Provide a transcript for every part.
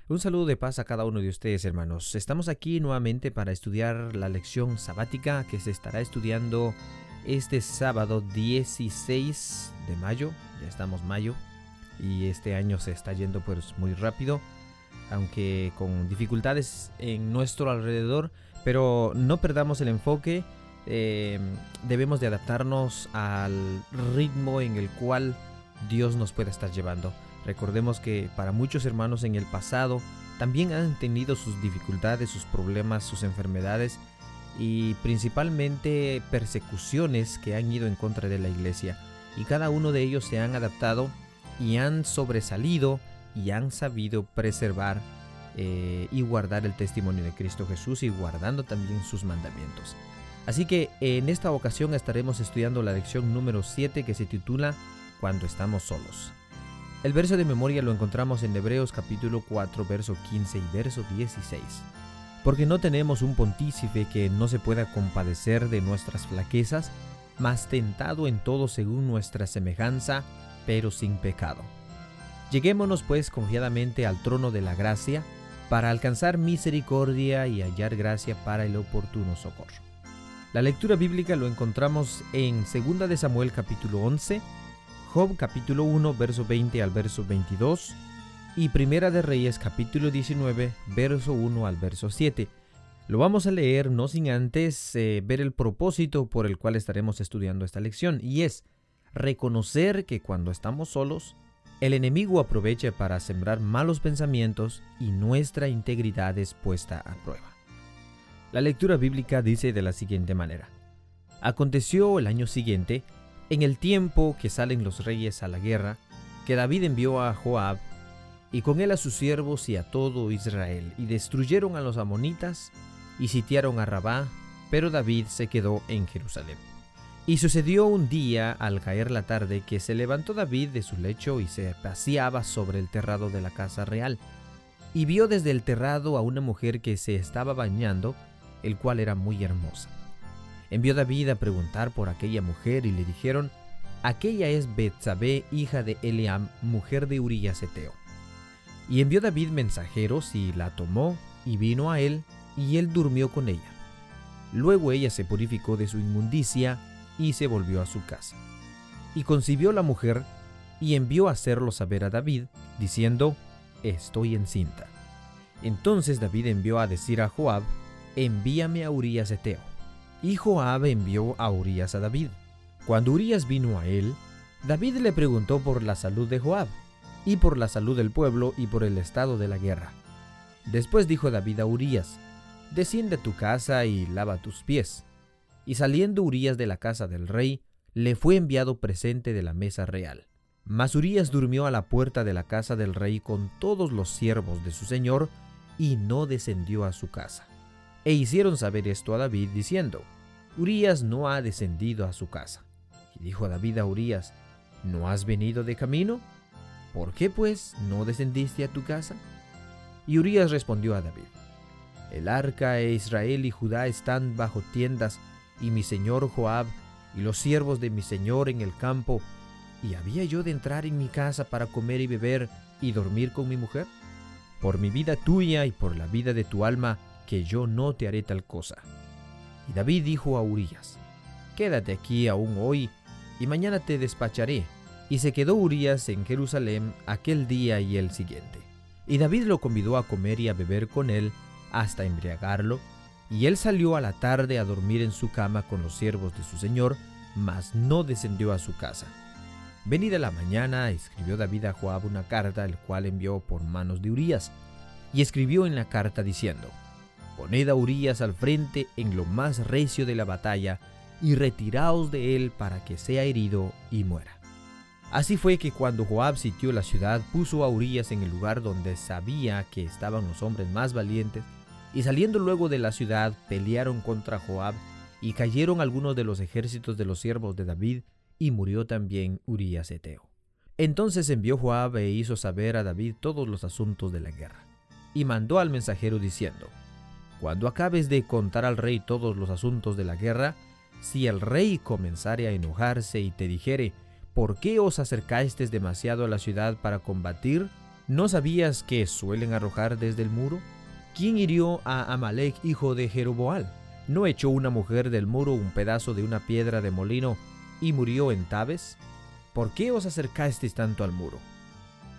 Un saludo de paz a cada uno de ustedes, hermanos. Estamos aquí nuevamente para estudiar la lección sabática que se estará estudiando este sábado 16 de mayo. Ya estamos mayo y este año se está yendo pues muy rápido, aunque con dificultades en nuestro alrededor, pero no perdamos el enfoque. Debemos de adaptarnos al ritmo en el cual Dios nos pueda estar llevando. Recordemos que para muchos hermanos en el pasado también han tenido sus dificultades, sus problemas, sus enfermedades y principalmente persecuciones que han ido en contra de la iglesia. Y cada uno de ellos se han adaptado y han sobresalido y han sabido preservar y guardar el testimonio de Cristo Jesús y guardando también sus mandamientos. Así que en esta ocasión estaremos estudiando la lección número 7 que se titula Cuando estamos solos. El verso de memoria lo encontramos en Hebreos capítulo 4, verso 15 y verso 16. Porque no tenemos un pontífice que no se pueda compadecer de nuestras flaquezas, mas tentado en todo según nuestra semejanza, pero sin pecado. Lleguémonos pues confiadamente al trono de la gracia, para alcanzar misericordia y hallar gracia para el oportuno socorro. La lectura bíblica lo encontramos en 2 de Samuel capítulo 11, Job capítulo 1, verso 20 al verso 22 y Primera de Reyes capítulo 19, verso 1 al verso 7. Lo vamos a leer no sin antes ver el propósito por el cual estaremos estudiando esta lección, y es reconocer que cuando estamos solos, el enemigo aprovecha para sembrar malos pensamientos y nuestra integridad es puesta a prueba. La lectura bíblica dice de la siguiente manera: Aconteció el año siguiente, en el tiempo que salen los reyes a la guerra, que David envió a Joab y con él a sus siervos y a todo Israel, y destruyeron a los amonitas y sitiaron a Rabá, pero David se quedó en Jerusalén. Y sucedió un día, al caer la tarde, que se levantó David de su lecho y se paseaba sobre el terrado de la casa real, y vio desde el terrado a una mujer que se estaba bañando, el cual era muy hermosa. Envió David a preguntar por aquella mujer y le dijeron: aquella es Betsabé, hija de Eliam, mujer de Urías Heteo. Y envió David mensajeros y la tomó y vino a él, y él durmió con ella. Luego ella se purificó de su inmundicia y se volvió a su casa. Y concibió la mujer y envió a hacerlo saber a David, diciendo: estoy encinta. Entonces David envió a decir a Joab: envíame a Urías Heteo. Y Joab envió a Urías a David. Cuando Urías vino a él, David le preguntó por la salud de Joab, y por la salud del pueblo, y por el estado de la guerra. Después dijo David a Urías: desciende a tu casa y lava tus pies. Y saliendo Urías de la casa del rey, le fue enviado presente de la mesa real. Mas Urías durmió a la puerta de la casa del rey con todos los siervos de su señor, y no descendió a su casa. E hicieron saber esto a David, diciendo: Urías no ha descendido a su casa. Y dijo David a Urías: ¿no has venido de camino? ¿Por qué pues no descendiste a tu casa? Y Urías respondió a David: el arca e Israel y Judá están bajo tiendas, y mi señor Joab y los siervos de mi señor en el campo, ¿y había yo de entrar en mi casa para comer y beber y dormir con mi mujer? Por mi vida tuya y por la vida de tu alma, que yo no te haré tal cosa. Y David dijo a Urías: quédate aquí aún hoy, y mañana te despacharé. Y se quedó Urías en Jerusalén aquel día y el siguiente. Y David lo convidó a comer y a beber con él, hasta embriagarlo, y él salió a la tarde a dormir en su cama con los siervos de su señor, mas no descendió a su casa. Venida la mañana, escribió David a Joab una carta, el cual envió por manos de Urías, y escribió en la carta diciendo: poned a Urías al frente en lo más recio de la batalla, y retiraos de él para que sea herido y muera. Así fue que cuando Joab sitió la ciudad, puso a Urías en el lugar donde sabía que estaban los hombres más valientes, y saliendo luego de la ciudad, pelearon contra Joab, y cayeron algunos de los ejércitos de los siervos de David, y murió también Urías Heteo. Entonces envió Joab e hizo saber a David todos los asuntos de la guerra, y mandó al mensajero diciendo: cuando acabes de contar al rey todos los asuntos de la guerra, si el rey comenzare a enojarse y te dijere: ¿por qué os acercasteis demasiado a la ciudad para combatir? ¿No sabías que suelen arrojar desde el muro? ¿Quién hirió a Amalec, hijo de Jeroboal? ¿No echó una mujer del muro un pedazo de una piedra de molino y murió en Tabes? ¿Por qué os acercasteis tanto al muro?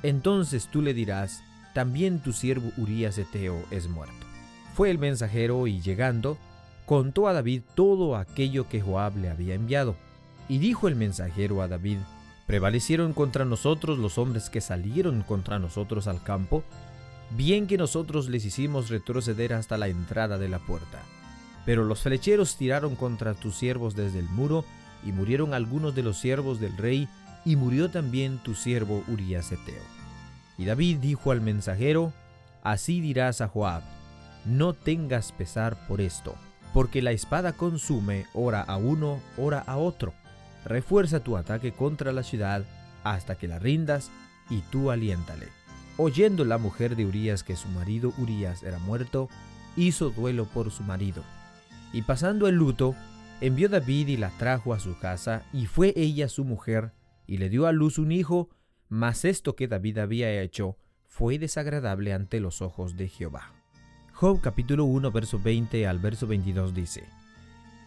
Entonces tú le dirás, también tu siervo Urías Heteo es muerto. Fue el mensajero y llegando, contó a David todo aquello que Joab le había enviado. Y dijo el mensajero a David, ¿prevalecieron contra nosotros los hombres que salieron contra nosotros al campo? Bien que nosotros les hicimos retroceder hasta la entrada de la puerta. Pero los flecheros tiraron contra tus siervos desde el muro, y murieron algunos de los siervos del rey, y murió también tu siervo Urías Heteo. Y David dijo al mensajero, así dirás a Joab, no tengas pesar por esto, porque la espada consume ora a uno, ora a otro. Refuerza tu ataque contra la ciudad hasta que la rindas, y tú aliéntale. Oyendo la mujer de Urías que su marido Urías era muerto, hizo duelo por su marido. Y pasando el luto, envió David y la trajo a su casa, y fue ella su mujer, y le dio a luz un hijo, mas esto que David había hecho fue desagradable ante los ojos de Jehová. Job capítulo 1 verso 20 al verso 22 dice,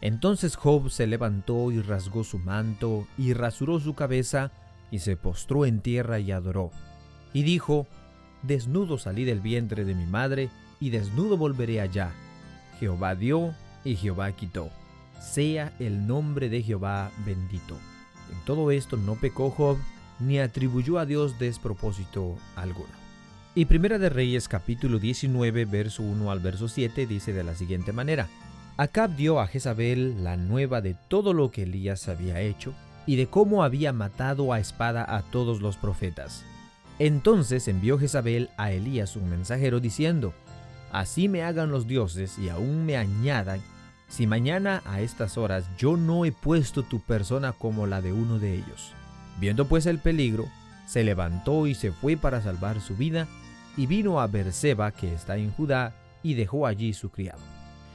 Entonces Job se levantó y rasgó su manto, y rasuró su cabeza, y se postró en tierra y adoró. Y dijo, Desnudo salí del vientre de mi madre, y desnudo volveré allá. Jehová dio, y Jehová quitó. Sea el nombre de Jehová bendito. En todo esto no pecó Job, ni atribuyó a Dios despropósito alguno. Y Primera de Reyes capítulo 19 verso 1 al verso 7 dice de la siguiente manera, Acab dio a Jezabel la nueva de todo lo que Elías había hecho, y de cómo había matado a espada a todos los profetas. Entonces envió Jezabel a Elías un mensajero diciendo, Así me hagan los dioses y aún me añadan, si mañana a estas horas yo no he puesto tu persona como la de uno de ellos. Viendo pues el peligro, se levantó y se fue para salvar su vida, y vino a Beerseba, que está en Judá, y dejó allí su criado.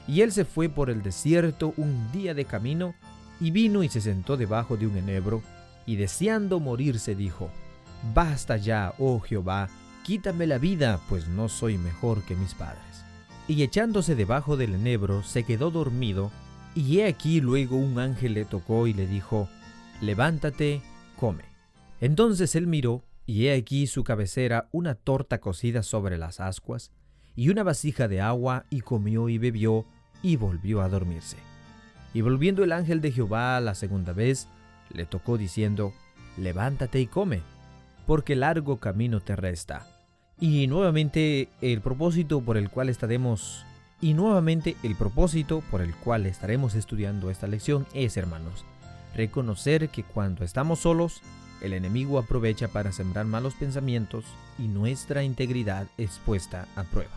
Y él se fue por el desierto un día de camino, y vino y se sentó debajo de un enebro, y deseando morirse dijo, Basta ya, oh Jehová, quítame la vida, pues no soy mejor que mis padres. Y echándose debajo del enebro, se quedó dormido, y he aquí luego un ángel le tocó y le dijo, Levántate, come. Entonces él miró, y he aquí su cabecera una torta cocida sobre las ascuas, y una vasija de agua, y comió y bebió, y volvió a dormirse. Y volviendo el ángel de Jehová la segunda vez, le tocó diciendo, Levántate y come, porque largo camino te resta. Y nuevamente el propósito por el cual estaremos estudiando esta lección es, hermanos, reconocer que cuando estamos solos, el enemigo aprovecha para sembrar malos pensamientos y nuestra integridad es puesta a prueba.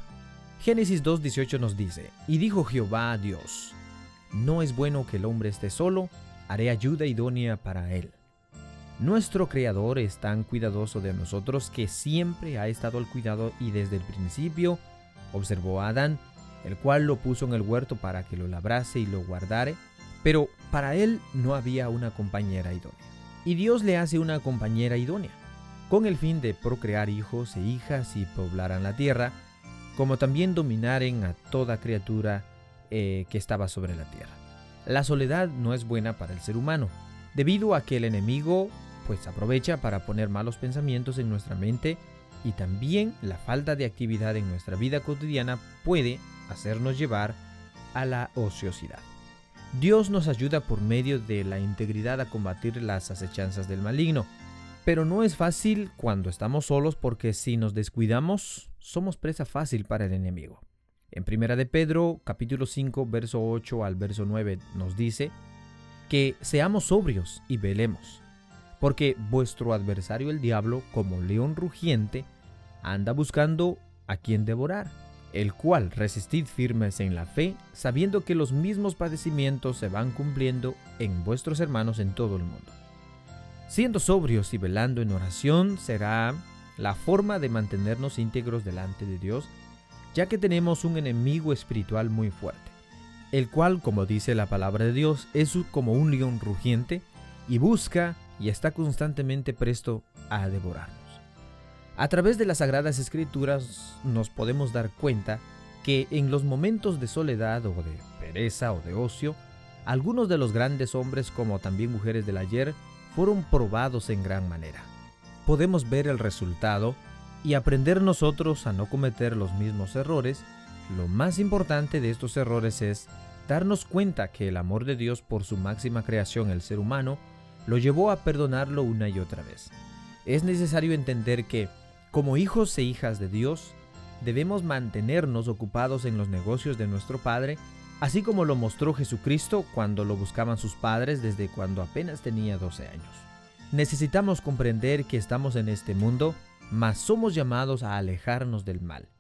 Génesis 2:18 nos dice, Y dijo Jehová a Dios, No es bueno que el hombre esté solo, haré ayuda idónea para él. Nuestro Creador es tan cuidadoso de nosotros que siempre ha estado al cuidado y desde el principio observó a Adán, el cual lo puso en el huerto para que lo labrase y lo guardare, pero para él no había una compañera idónea. Y Dios le hace una compañera idónea, con el fin de procrear hijos e hijas y poblaran la tierra, como también dominaren a toda criatura que estaba sobre la tierra. La soledad no es buena para el ser humano, debido a que el enemigo aprovecha para poner malos pensamientos en nuestra mente, y también la falta de actividad en nuestra vida cotidiana puede hacernos llevar a la ociosidad. Dios nos ayuda por medio de la integridad a combatir las acechanzas del maligno, pero no es fácil cuando estamos solos porque si nos descuidamos, somos presa fácil para el enemigo. En 1 de Pedro, capítulo 5, verso 8 al verso 9 nos dice que seamos sobrios y velemos, porque vuestro adversario el diablo, como león rugiente, anda buscando a quien devorar, el cual resistid firmes en la fe, sabiendo que los mismos padecimientos se van cumpliendo en vuestros hermanos en todo el mundo. Siendo sobrios y velando en oración será la forma de mantenernos íntegros delante de Dios, ya que tenemos un enemigo espiritual muy fuerte, el cual, como dice la palabra de Dios, es como un león rugiente y busca y está constantemente presto a devorarnos. A través de las Sagradas Escrituras nos podemos dar cuenta que en los momentos de soledad o de pereza o de ocio, algunos de los grandes hombres como también mujeres del ayer fueron probados en gran manera. Podemos ver el resultado y aprender nosotros a no cometer los mismos errores. Lo más importante de estos errores es darnos cuenta que el amor de Dios por su máxima creación, el ser humano, lo llevó a perdonarlo una y otra vez. Es necesario entender que, como hijos e hijas de Dios, debemos mantenernos ocupados en los negocios de nuestro Padre, así como lo mostró Jesucristo cuando lo buscaban sus padres desde cuando apenas tenía 12 años. Necesitamos comprender que estamos en este mundo, mas somos llamados a alejarnos del mal.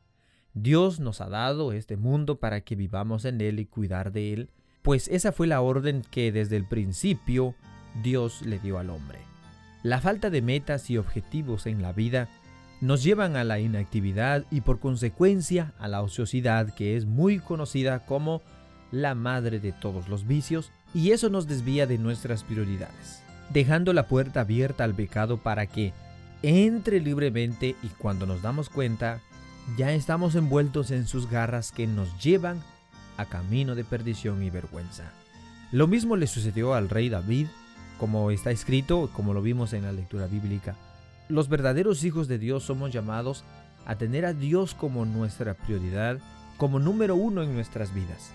Dios nos ha dado este mundo para que vivamos en él y cuidar de él, pues esa fue la orden que desde el principio Dios le dio al hombre. La falta de metas y objetivos en la vida nos llevan a la inactividad y por consecuencia a la ociosidad, que es muy conocida como la madre de todos los vicios, y eso nos desvía de nuestras prioridades, dejando la puerta abierta al pecado para que entre libremente, y cuando nos damos cuenta ya estamos envueltos en sus garras que nos llevan a camino de perdición y vergüenza. Lo mismo le sucedió al rey David, como está escrito, como lo vimos en la lectura bíblica. Los verdaderos hijos de Dios somos llamados a tener a Dios como nuestra prioridad, como número uno en nuestras vidas.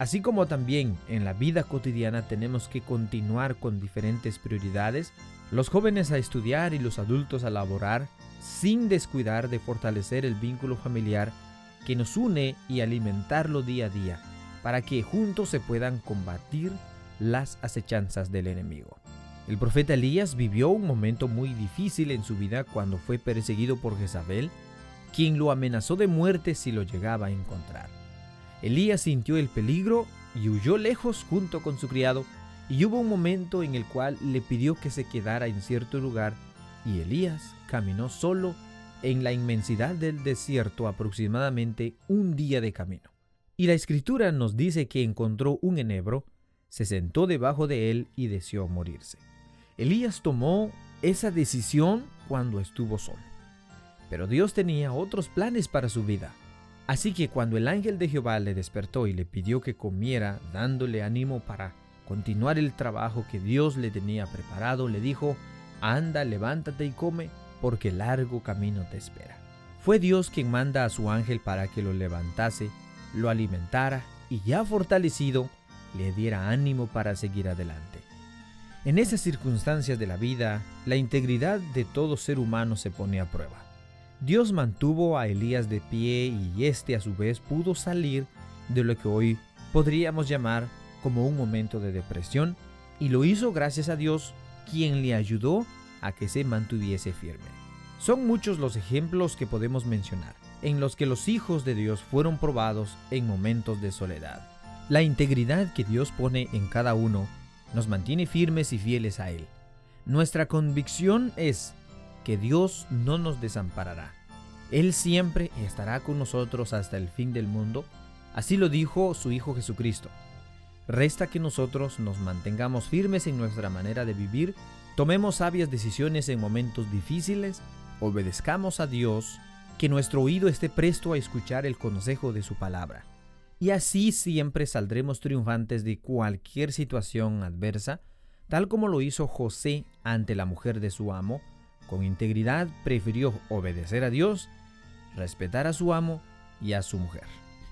Así como también en la vida cotidiana tenemos que continuar con diferentes prioridades, los jóvenes a estudiar y los adultos a laborar, sin descuidar de fortalecer el vínculo familiar que nos une y alimentarlo día a día, para que juntos se puedan combatir las acechanzas del enemigo. El profeta Elías vivió un momento muy difícil en su vida cuando fue perseguido por Jezabel, quien lo amenazó de muerte si lo llegaba a encontrar. Elías sintió el peligro y huyó lejos junto con su criado, y hubo un momento en el cual le pidió que se quedara en cierto lugar, y Elías caminó solo en la inmensidad del desierto aproximadamente un día de camino. Y la escritura nos dice que encontró un enebro, se sentó debajo de él y deseó morirse. Elías tomó esa decisión cuando estuvo solo. Pero Dios tenía otros planes para su vida. Así que cuando el ángel de Jehová le despertó y le pidió que comiera, dándole ánimo para continuar el trabajo que Dios le tenía preparado, le dijo: anda, levántate y come, porque largo camino te espera. Fue Dios quien manda a su ángel para que lo levantase, lo alimentara y ya fortalecido, le diera ánimo para seguir adelante. En esas circunstancias de la vida, la integridad de todo ser humano se pone a prueba. Dios mantuvo a Elías de pie y éste a su vez pudo salir de lo que hoy podríamos llamar como un momento de depresión, y lo hizo gracias a Dios, quien le ayudó a que se mantuviese firme. Son muchos los ejemplos que podemos mencionar, en los que los hijos de Dios fueron probados en momentos de soledad. La integridad que Dios pone en cada uno nos mantiene firmes y fieles a Él. Nuestra convicción es que Dios no nos desamparará. Él siempre estará con nosotros hasta el fin del mundo. Así lo dijo su Hijo Jesucristo. Resta que nosotros nos mantengamos firmes en nuestra manera de vivir, tomemos sabias decisiones en momentos difíciles, obedezcamos a Dios, que nuestro oído esté presto a escuchar el consejo de su palabra. Y así siempre saldremos triunfantes de cualquier situación adversa, tal como lo hizo José ante la mujer de su amo. Con integridad prefirió obedecer a Dios, respetar a su amo y a su mujer.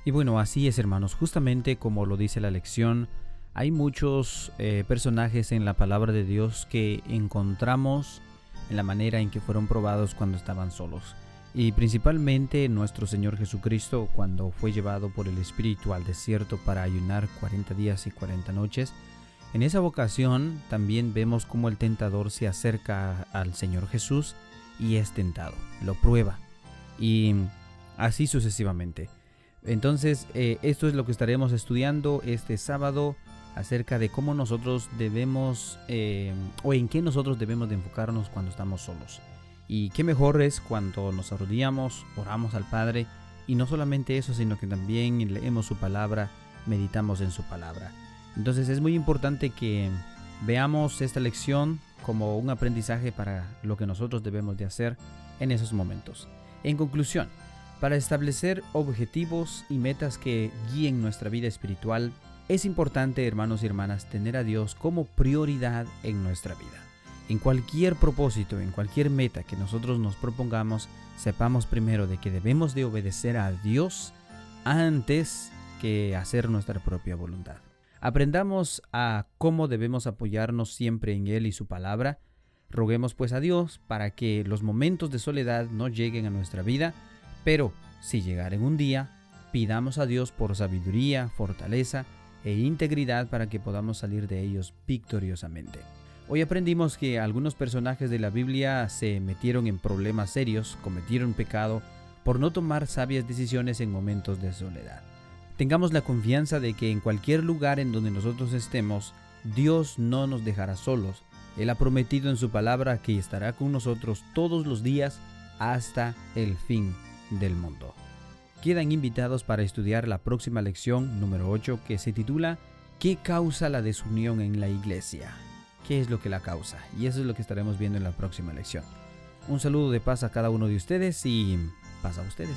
Y bueno, así es, hermanos, justamente como lo dice la lección, hay muchos personajes en la palabra de Dios que encontramos en la manera en que fueron probados cuando estaban solos. Y principalmente nuestro Señor Jesucristo, cuando fue llevado por el Espíritu al desierto para ayunar 40 días y 40 noches, en esa ocasión también vemos cómo el tentador se acerca al Señor Jesús y es tentado, lo prueba, y así sucesivamente. Entonces, esto es lo que estaremos estudiando este sábado, acerca de cómo nosotros debemos, o en qué nosotros debemos de enfocarnos cuando estamos solos. Y qué mejor es cuando nos arrodillamos, oramos al Padre, y no solamente eso, sino que también leemos su palabra, meditamos en su palabra. Entonces es muy importante que veamos esta lección como un aprendizaje para lo que nosotros debemos de hacer en esos momentos. En conclusión, para establecer objetivos y metas que guíen nuestra vida espiritual, es importante, hermanos y hermanas, tener a Dios como prioridad en nuestra vida. En cualquier propósito, en cualquier meta que nosotros nos propongamos, sepamos primero de que debemos de obedecer a Dios antes que hacer nuestra propia voluntad. Aprendamos a cómo debemos apoyarnos siempre en Él y su palabra. Roguemos pues a Dios para que los momentos de soledad no lleguen a nuestra vida, pero si llegaren un día, pidamos a Dios por sabiduría, fortaleza e integridad para que podamos salir de ellos victoriosamente. Hoy aprendimos que algunos personajes de la Biblia se metieron en problemas serios, cometieron pecado por no tomar sabias decisiones en momentos de soledad. Tengamos la confianza de que en cualquier lugar en donde nosotros estemos, Dios no nos dejará solos. Él ha prometido en su palabra que estará con nosotros todos los días hasta el fin del mundo. Quedan invitados para estudiar la próxima lección número 8, que se titula ¿Qué causa la desunión en la iglesia? ¿Qué es lo que la causa? Y eso es lo que estaremos viendo en la próxima lección. Un saludo de paz a cada uno de ustedes y paz a ustedes.